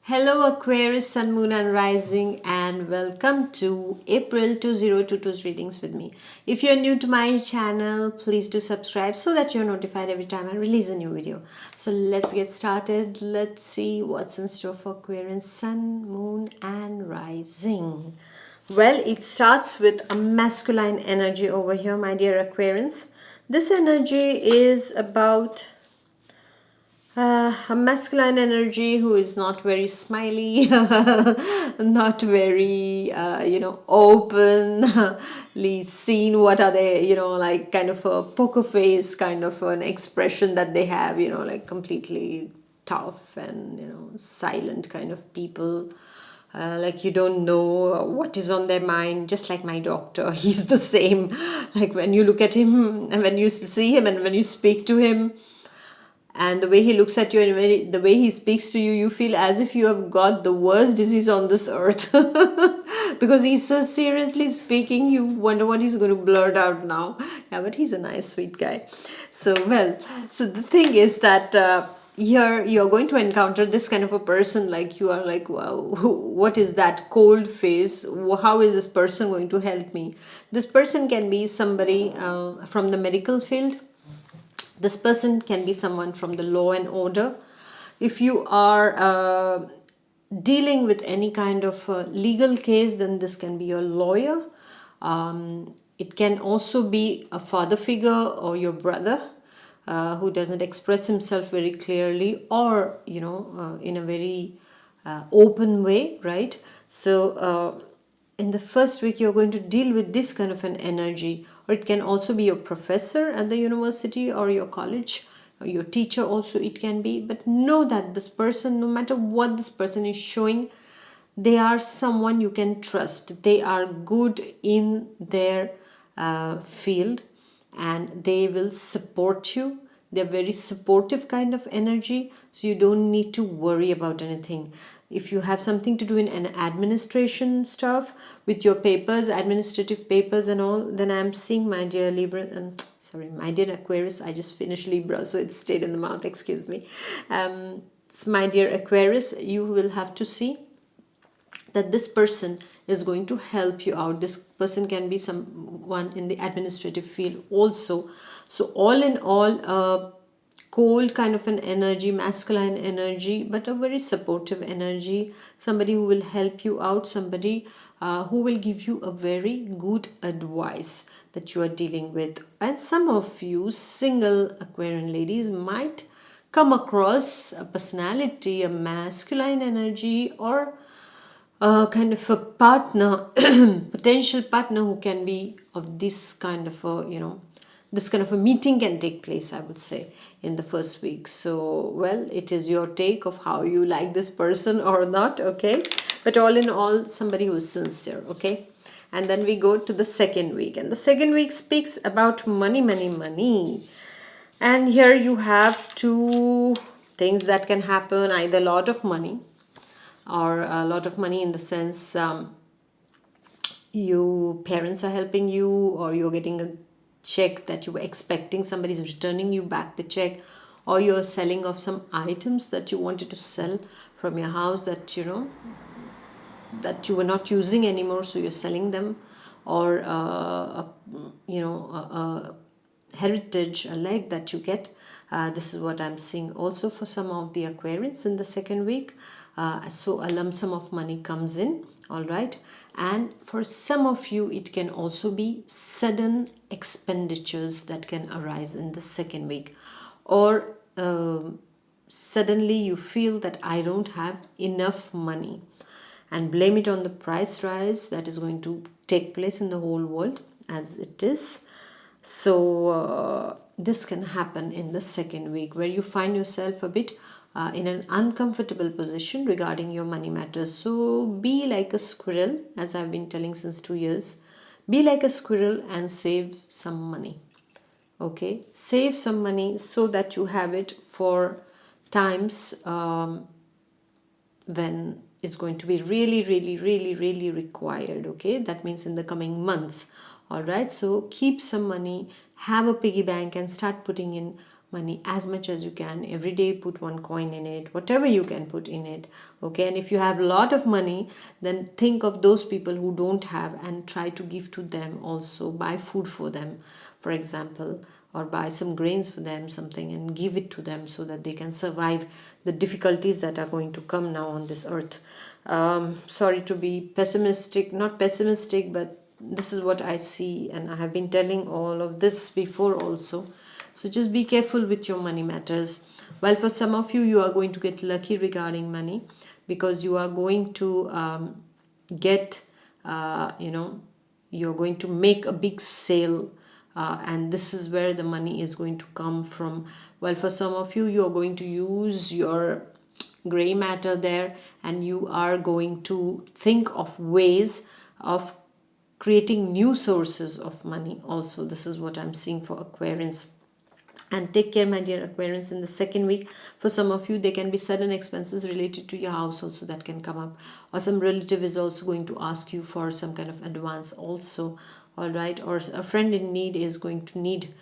Hello Aquarius, Sun, Moon and Rising, and welcome to April 2022's readings with me. If you're new to my channel, please do subscribe so that you're notified every time I release a new video. So let's get started. Let's see what's in store for Aquarius, Sun, Moon and Rising. Well, it starts with a masculine energy over here, my dear Aquarians. This energy is about a masculine energy who is not very smiley, not very, openly seen. What are they, like kind of a poker face, kind of an expression that they have, like completely tough and, silent kind of people. Like you don't know what is on their mind, just like my doctor. He's the same. Like when you look at him and when you see him and when you speak to him, and the way he looks at you and the way he speaks to you, you feel as if you have got the worst disease on this earth. Because he's so seriously speaking, you wonder what he's going to blurt out now. Yeah, but he's a nice sweet guy. So the thing is that here you're going to encounter this kind of a person. Like you are like, wow, what is that cold face? How is this person going to help me? This person can be somebody from the medical field. This person can be someone from the law and order. If you are dealing with any kind of legal case, then this can be your lawyer. It can also be a father figure or your brother who doesn't express himself very clearly or, in a very open way, right? So in the first week you're going to deal with this kind of an energy, or it can also be your professor at the university or your college or your teacher also it can be. But know that this person, no matter what this person is showing, they are someone you can trust. They are good in their field and they will support you. They're very supportive kind of energy, so you don't need to worry about anything. If you have something to do in an administration stuff with your papers, administrative papers and all, then I'm seeing my dear Libra, my dear Aquarius, I just finished Libra, so it stayed in the mouth, excuse me. It's my dear Aquarius, you will have to see that this person is going to help you out. This person can be someone in the administrative field also. So all in all, cold kind of an energy, masculine energy, but a very supportive energy. Somebody who will help you out, somebody who will give you a very good advice that you are dealing with. And some of you single Aquarian ladies might come across a personality, a masculine energy, or kind of a partner, potential partner who can be of this kind of a, this kind of a meeting can take place, I would say, in the first week. So, well, it is your take of how you like this person or not, okay? But all in all, somebody who is sincere, okay? And then we go to the second week. And the second week speaks about money, money, money. And here you have two things that can happen, either a lot of money or a lot of money in the sense you parents are helping you, or you're getting a check that you were expecting, somebody's returning you back the check, or you're selling of some items that you wanted to sell from your house that that you were not using anymore, so you're selling them, or a heritage, a leg that you get. This is what I'm seeing also for some of the Aquarians in the second week. So a lump sum of money comes in, all right. And for some of you, it can also be sudden expenditures that can arise in the second week, or suddenly you feel that I don't have enough money, and blame it on the price rise that is going to take place in the whole world as it is. So this can happen in the second week, where you find yourself a bit in an uncomfortable position regarding your money matters. So be like a squirrel, as I've been telling since 2 years. Be like a squirrel and save some money. Okay, save some money so that you have it for times when it's going to be really, really, really, really required. Okay, that means in the coming months. All right, so keep some money, have a piggy bank and start putting in money as much as you can. Every day put one coin in it, whatever you can put in it. Okay, and if you have a lot of money, then think of those people who don't have and try to give to them also. Buy food for them, for example, or buy some grains for them, something, and give it to them so that they can survive the difficulties that are going to come now on this earth. Sorry to be pessimistic, not pessimistic, but this is what I see, and I have been telling all of this before also. So just be careful with your money matters. While for some of you, you are going to get lucky regarding money, because you are going to get, you're going to make a big sale, and this is where the money is going to come from. While for some of you, you are going to use your gray matter there, and you are going to think of ways of creating new sources of money also. This is what I'm seeing for Aquarians. And take care, my dear Aquarians, in the second week. For some of you, there can be sudden expenses related to your house also that can come up, or some relative is also going to ask you for some kind of advance also, all right, or a friend in need is going to need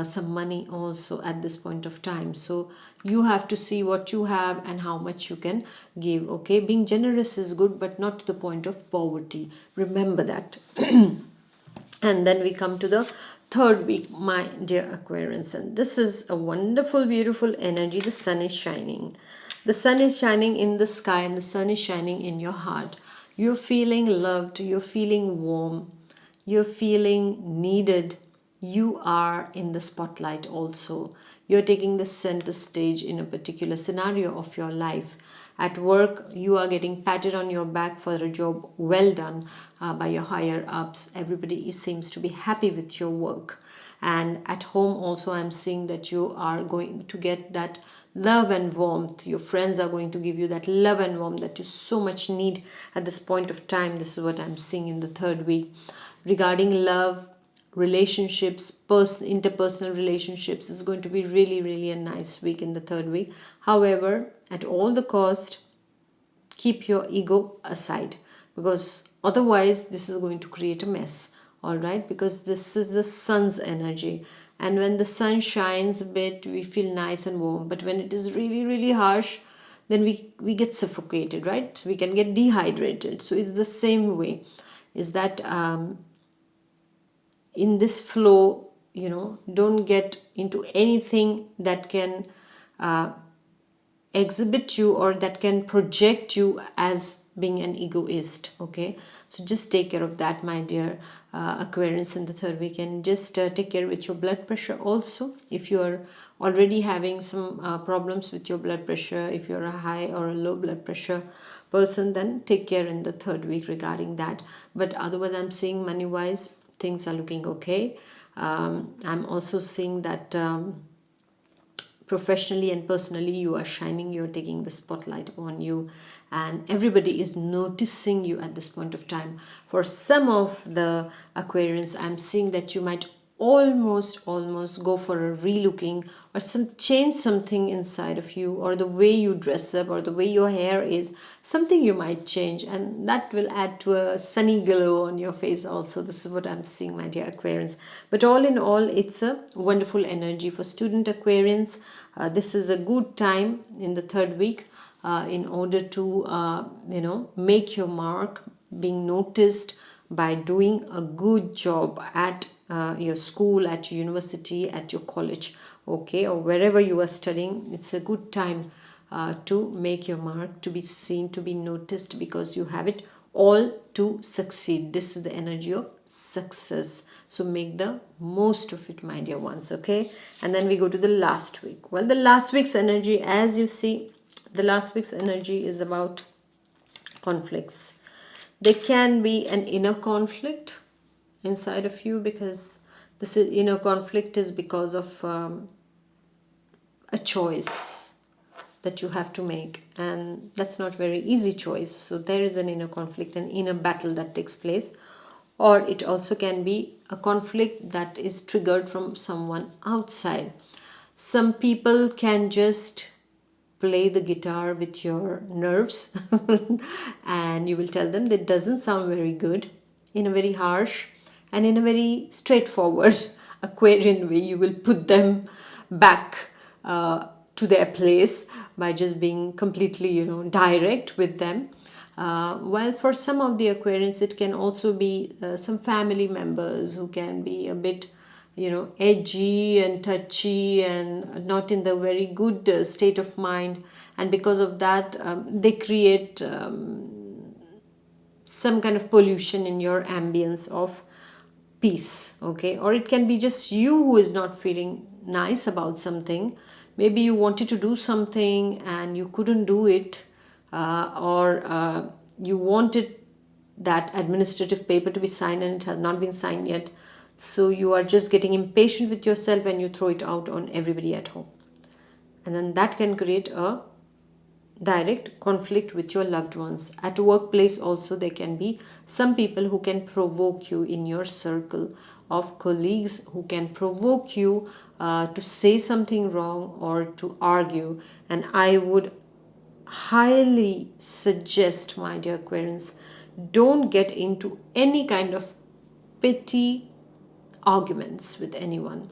some money also at this point of time. So you have to see what you have and how much you can give. Okay, being generous is good, but not to the point of poverty. Remember that. And then we come to the third week, my dear Aquarians, and this is a wonderful, beautiful energy. The sun is shining. The sun is shining in the sky, and the sun is shining in your heart. You're feeling loved, you're feeling warm, you're feeling needed. You are in the spotlight also. You're taking the center stage in a particular scenario of your life. At work, you are getting patted on your back for a job well done by your higher ups. Everybody seems to be happy with your work. And at home also, I'm seeing that you are going to get that love and warmth. Your friends are going to give you that love and warmth that you so much need at this point of time. This is what I'm seeing in the third week. Regarding love, relationships, interpersonal relationships, is going to be really, really a nice week in the third week. However, at all the cost, keep your ego aside, because otherwise this is going to create a mess. All right, because this is the sun's energy, and when the sun shines a bit, we feel nice and warm, but when it is really, really harsh, then we get suffocated, right? We can get dehydrated. So it's the same way, is that in this flow, don't get into anything that can exhibit you or that can project you as being an egoist. Okay, so just take care of that, my dear Aquarians, in the third week. And just take care with your blood pressure also. If you're already having some problems with your blood pressure, if you're a high or a low blood pressure person, then take care in the third week regarding that. But otherwise, I'm seeing money wise, things are looking okay. I'm also seeing that professionally and personally, you are shining, you're taking the spotlight on you, and everybody is noticing you at this point of time. For some of the Aquarians, I'm seeing that you might almost go for a relooking, or change something inside of you, or the way you dress up, or the way your hair is, something you might change, and that will add to a sunny glow on your face also. This is what I'm seeing, my dear Aquarians. But all in all, it's a wonderful energy for student Aquarians. This is a good time in the third week in order to make your mark, being noticed by doing a good job at your school, at your university, at your college, okay, or wherever you are studying. It's a good time to make your mark, to be seen, to be noticed, because you have it all to succeed. This is the energy of success. So make the most of it, my dear ones, okay? And then we go to the last week. Well, the last week's energy, as you see, the last week's energy is about conflicts. There can be an inner conflict inside of you, because this inner conflict is because of a choice that you have to make, and that's not very easy choice. So there is an inner conflict, an inner battle that takes place. Or it also can be a conflict that is triggered from someone outside. Some people can just play the guitar with your nerves and you will tell them that doesn't sound very good, in a very harsh and in a very straightforward Aquarian way. You will put them back to their place by just being completely, direct with them. While for some of the Aquarians, it can also be some family members who can be a bit, edgy and touchy and not in the very good state of mind. And because of that, they create some kind of pollution in your ambience of peace. Okay, or it can be just you who is not feeling nice about something. Maybe you wanted to do something and you couldn't do it, or you wanted that administrative paper to be signed and it has not been signed yet, so you are just getting impatient with yourself and you throw it out on everybody at home, and then that can create a direct conflict with your loved ones. At workplace also, there can be some people who can provoke you in your circle of colleagues, who can provoke you to say something wrong or to argue. And I would highly suggest, my dear Aquarians, don't get into any kind of petty arguments with anyone,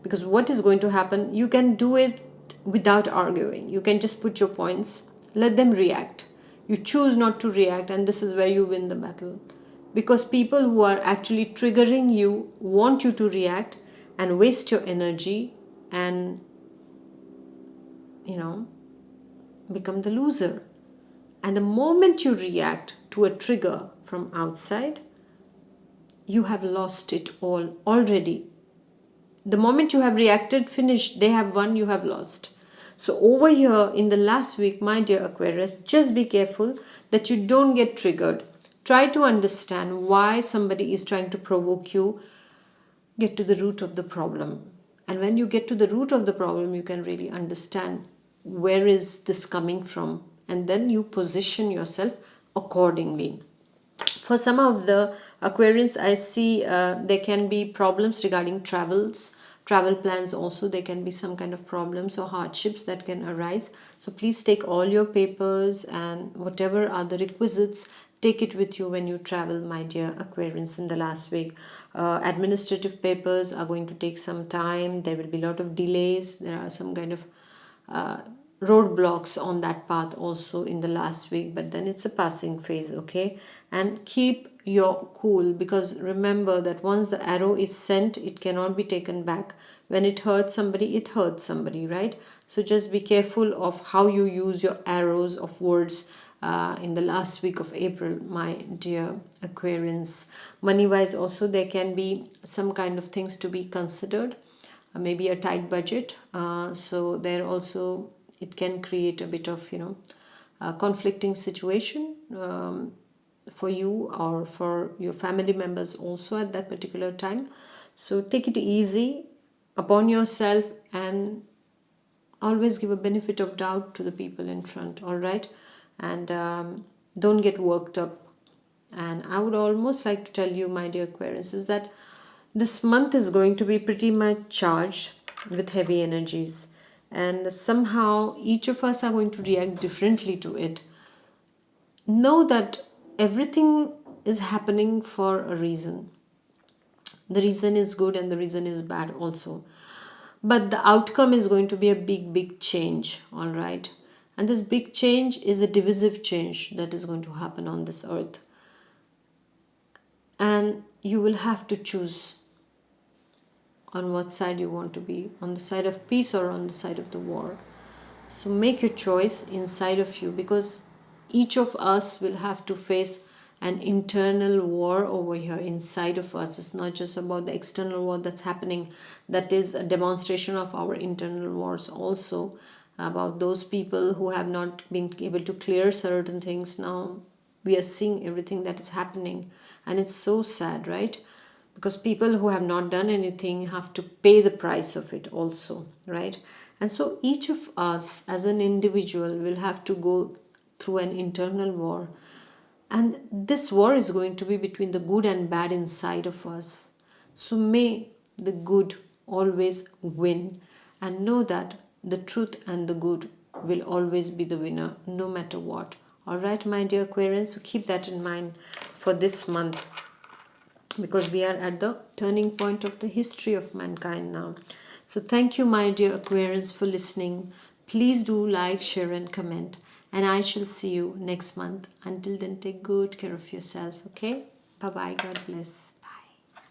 because what is going to happen, you can do it without arguing. You can just put your points, let them react. You choose not to react, and this is where you win the battle, because people who are actually triggering you want you to react and waste your energy and, become the loser. And the moment you react to a trigger from outside, you have lost it all already. The moment you have reacted, finished, they have won, you have lost. So over here in the last week, my dear Aquarius, just be careful that you don't get triggered. Try to understand why somebody is trying to provoke you. Get to the root of the problem. And when you get to the root of the problem, you can really understand where is this coming from. And then you position yourself accordingly. For some of the Aquarians, I see there can be problems regarding travel plans also. There can be some kind of problems or hardships that can arise. So please take all your papers and whatever are the requisites, take it with you when you travel, my dear Aquarians, in the last week. Administrative papers are going to take some time. There will be a lot of delays. There are some kind of roadblocks on that path also in the last week, but then it's a passing phase. Okay, and keep your cool, because remember that once the arrow is sent, it cannot be taken back. When it hurts somebody, it hurts somebody, right? So just be careful of how you use your arrows of words in the last week of April, my dear Aquarians. Money wise also, there can be some kind of things to be considered, maybe a tight budget, so there also it can create a bit of conflicting situation for you or for your family members also at that particular time. So take it easy upon yourself and always give a benefit of doubt to the people in front, all right? And don't get worked up. And I would almost like to tell you, my dear Aquarius, is that this month is going to be pretty much charged with heavy energies, and somehow each of us are going to react differently to it. Know that everything is happening for a reason. The reason is good and the reason is bad also, but the outcome is going to be a big change, all right? And this big change is a divisive change that is going to happen on this earth, and you will have to choose on what side you want to be, on the side of peace or on the side of the war. So make your choice inside of you, because each of us will have to face an internal war over here inside of us. It's not just about the external war that's happening. That is a demonstration of our internal wars also, about those people who have not been able to clear certain things. Now we are seeing everything that is happening, and it's so sad, right? Because people who have not done anything have to pay the price of it also, right? And so each of us as an individual will have to go through an internal war, and this war is going to be between the good and bad inside of us. So may the good always win, and know that the truth and the good will always be the winner no matter what. All right, my dear Aquarians, so keep that in mind for this month, because we are at the turning point of the history of mankind now. So thank you, my dear Aquarians, for listening. Please do like, share, and comment. And I shall see you next month. Until then, take good care of yourself, okay? Bye bye. God bless.